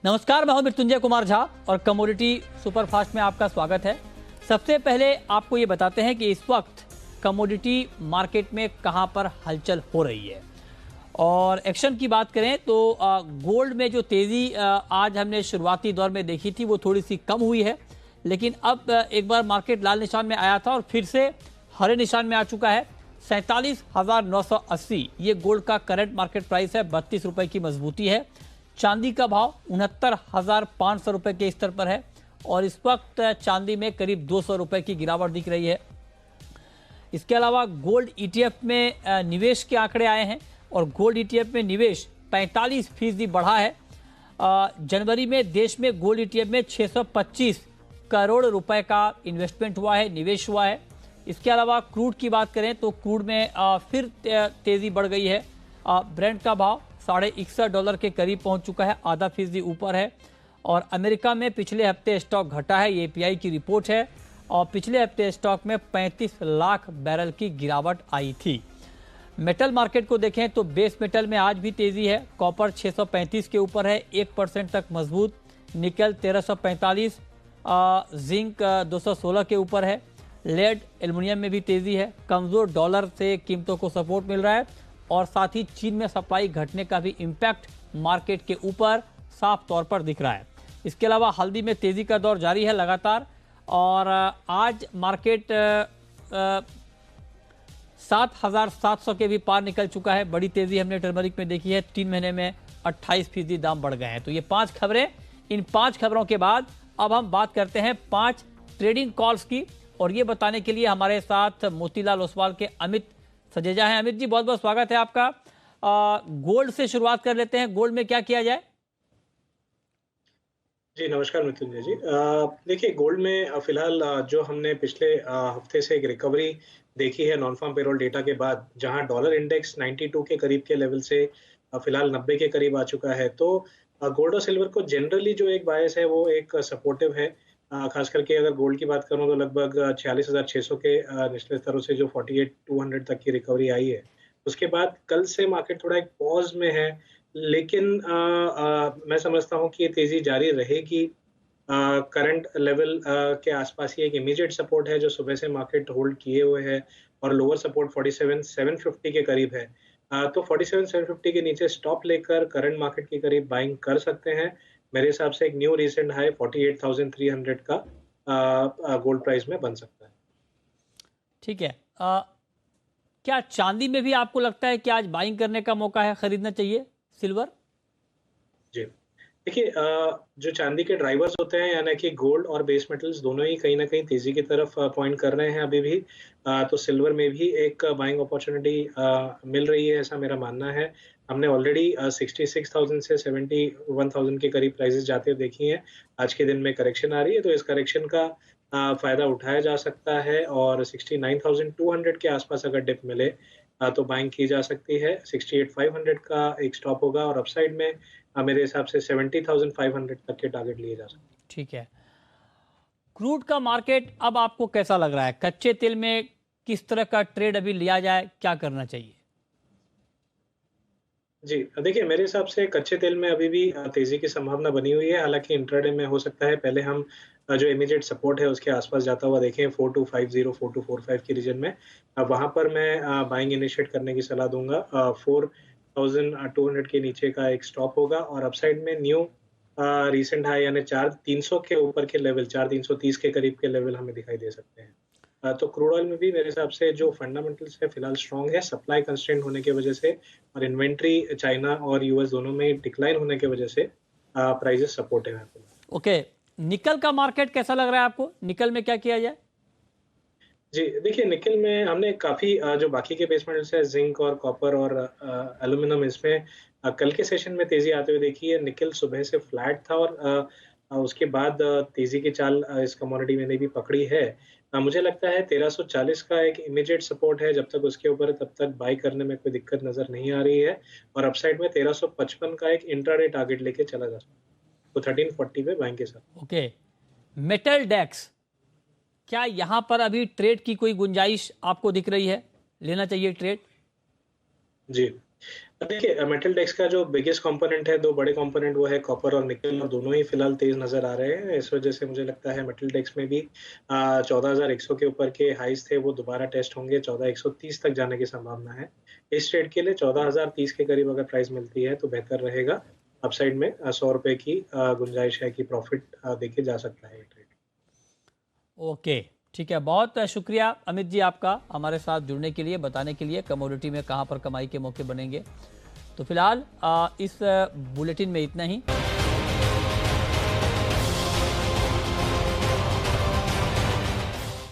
नमस्कार, मैं हूं मृत्युंजय कुमार झा और कमोडिटी सुपरफास्ट में आपका स्वागत है। सबसे पहले आपको ये बताते हैं कि इस वक्त कमोडिटी मार्केट में कहां पर हलचल हो रही है। और एक्शन की बात करें तो गोल्ड में जो तेज़ी आज हमने शुरुआती दौर में देखी थी वो थोड़ी सी कम हुई है, लेकिन अब एक बार मार्केट लाल निशान में आया था और फिर से हरे निशान में आ चुका है। 47,980 ये गोल्ड का करंट मार्केट प्राइस है। 32 रुपए की मजबूती है। चांदी का भाव 69,500 रुपए के स्तर पर है और इस वक्त चांदी में करीब 200 रुपए की गिरावट दिख रही है। इसके अलावा गोल्ड ईटीएफ में निवेश के आंकड़े आए हैं और गोल्ड ईटीएफ में निवेश 45% बढ़ा है। जनवरी में देश में गोल्ड ईटीएफ में 625 करोड़ रुपए का इन्वेस्टमेंट हुआ है, निवेश हुआ है। इसके अलावा क्रूड की बात करें तो क्रूड में फिर तेजी बढ़ गई है। ब्रेंट का भाव $61.5 के करीब पहुंच चुका है, आधा फीसदी ऊपर है। और अमेरिका में पिछले हफ्ते स्टॉक घटा है, ये एपीआई की रिपोर्ट है। और पिछले हफ्ते स्टॉक में 35 लाख बैरल की गिरावट आई थी। मेटल मार्केट को देखें तो बेस मेटल में आज भी तेजी है। कॉपर 635 के ऊपर है, 1% तक मजबूत। निकल 1345, जिंक 216 के ऊपर है। लेड एल्युमिनियम में भी तेजी है। कमजोर डॉलर से कीमतों को सपोर्ट मिल रहा है और साथ ही चीन में सप्लाई घटने का भी इम्पैक्ट मार्केट के ऊपर साफ तौर पर दिख रहा है। इसके अलावा हल्दी में तेजी का दौर जारी है लगातार और आज मार्केट 7,700 के भी पार निकल चुका है। बड़ी तेजी हमने टर्मरिक में देखी है। 3 महीने में 28% दाम बढ़ गए हैं। तो ये 5 खबरें, इन 5 खबरों के बाद अब हम बात करते हैं 5 ट्रेडिंग कॉल्स की। और ये बताने के लिए हमारे साथ मोतीलाल ओसवाल के अमित सजेजा हैं। अमित जी, बहुत बहुत स्वागत है आपका। गोल्ड से शुरुआत कर लेते हैं। गोल्ड में क्या किया जाए? जी नमस्कार मृत्युंजय जी। देखिए गोल्ड में फिलहाल जो हमने पिछले हफ्ते से एक रिकवरी देखी है नॉन फार्म पेरोल डेटा के बाद, जहां डॉलर इंडेक्स 92 के करीब के लेवल से फिलहाल 90 के करीब आ चुका है। तो गोल्ड और सिल्वर को जनरली जो एक बायस है वो एक सपोर्टिव है। खास करके अगर गोल्ड की बात करूं तो लगभग 46,600 के निचले स्तरों से जो 48,200 तक की रिकवरी आई है, उसके बाद कल से मार्केट थोड़ा एक पॉज में है। लेकिन मैं समझता हूं कि ये तेजी जारी रहेगी। करंट लेवल के आसपास ही एक इमीडिएट सपोर्ट है जो सुबह से मार्केट होल्ड किए हुए है और लोअर सपोर्ट 47,750 के करीब है। तो 47,750 के नीचे स्टॉप लेकर करंट मार्केट के करीब बाइंग कर सकते हैं। मेरे हिसाब से एक न्यू रिसेंट हाई 48,300 का गोल्ड प्राइस में बन सकता है। ठीक है। क्या चांदी में भी आपको लगता है कि आज बाइंग करने का मौका है, खरीदना चाहिए सिल्वर? जी देखिए, जो चांदी के ड्राइवर्स होते हैं यानी कि गोल्ड और बेस मेटल्स दोनों ही कहीं ना कहीं तेजी की तरफ पॉइंट कर रहे हैं अभी भी। तो सिल्वर में भी एक बाइंग अपॉर्चुनिटी मिल रही है, ऐसा मेरा मानना है। हमने ऑलरेडी 66,000 से 71,000 के करीब प्राइसेस जाते हुए देखी हैं। आज के दिन में करेक्शन आ रही है तो इस करेक्शन का फायदा उठाया जा सकता है और 69,200 के आसपास अगर डिप मिले तो बाइंग की जा सकती है। 68,500 का एक स्टॉप होगा और अपसाइड में मेरे हिसाब से 70,500 तक के टारगेट लिए जा सकते हैं। ठीक है। क्रूड का मार्केट अब आपको कैसा लग रहा है? कच्चे तेल में किस तरह का ट्रेड अभी लिया जाए, क्या करना चाहिए? जी देखिए, मेरे हिसाब से कच्चे तेल में अभी भी तेजी की संभावना बनी हुई है। हालांकि इंट्राडे में हो सकता है पहले हम जो इमीडिएट सपोर्ट है उसके आसपास जाता हुआ देखें 4250 4245 की रीजन में। वहां पर मैं बाइंग इनिशिएट करने की सलाह दूंगा। 4,200 के नीचे का एक स्टॉप होगा और अपसाइड में न्यू रिसेंट हाई यानी 4,300 के ऊपर के लेवल 4,330 के करीब के लेवल हमें दिखाई दे सकते हैं। तो क्रूड ऑयल में भी मेरे हिसाब से जो फंडामेंटल्स है फिलहाल स्ट्रांग है। सप्लाई कंस्ट्रेंट होने की वजह से और इन्वेंट्री चाइना और यूएस दोनों में डिक्लाइन होने की वजह से प्राइसेस सपोर्टिव है। ओके, निकल का मार्केट कैसा लग रहा है आपको? निकल में क्या किया जाए? जी देखिए, निकल में हमने काफी जो बाकी के बेस मेटल्स है जिंक और कॉपर और एल्यूमिनियम, इसमें कल के सेशन में तेजी आते हुए देखी है। निकल सुबह से फ्लैट था और उसके बाद तेजी की चाल इस कमोडिटी मैंने भी पकड़ी है। मुझे लगता है 1340 का एक इमीडिएट सपोर्ट है। जब तक उसके ऊपर है तब तक बाई करने में कोई दिक्कत नजर नहीं आ रही है और अपसाइड में 1355 का एक इंट्राडे टारगेट लेके चला जा सकता है। तो 1340 पे बाइंग के साथ। ओके, मेटल डेक्स, क्या यहां पर अभी ट्रेड की कोई गुंजाइश आपको दिख रही है? लेना चाहिए ट्रेड? जी देखिए मेटल डेस्क का जो बिगेस्ट कंपोनेंट है, 2 बड़े कंपोनेंट वो है कॉपर और निकल, और दोनों ही फिलहाल तेज़ नज़र आ रहे हैं। इस वजह से मुझे लगता है मेटल डेस्क में भी 14,100 के ऊपर के हाईज़ थे वो दोबारा टेस्ट होंगे, 14,130 तक जाने की संभावना है। इस ट्रेड के लिए 14,030 के करीब अगर प्राइस मिलती है तो बेहतर रहेगा। अपसाइड में ₹100 की गुंजाइश है कि प्रॉफिट देखे जा सकता है ये ट्रेड। ओके, ठीक है। बहुत शुक्रिया अमित जी आपका हमारे साथ जुड़ने के लिए, बताने के लिए कमोडिटी में कहाँ पर कमाई के मौके बनेंगे। तो फिलहाल इस बुलेटिन में इतना ही।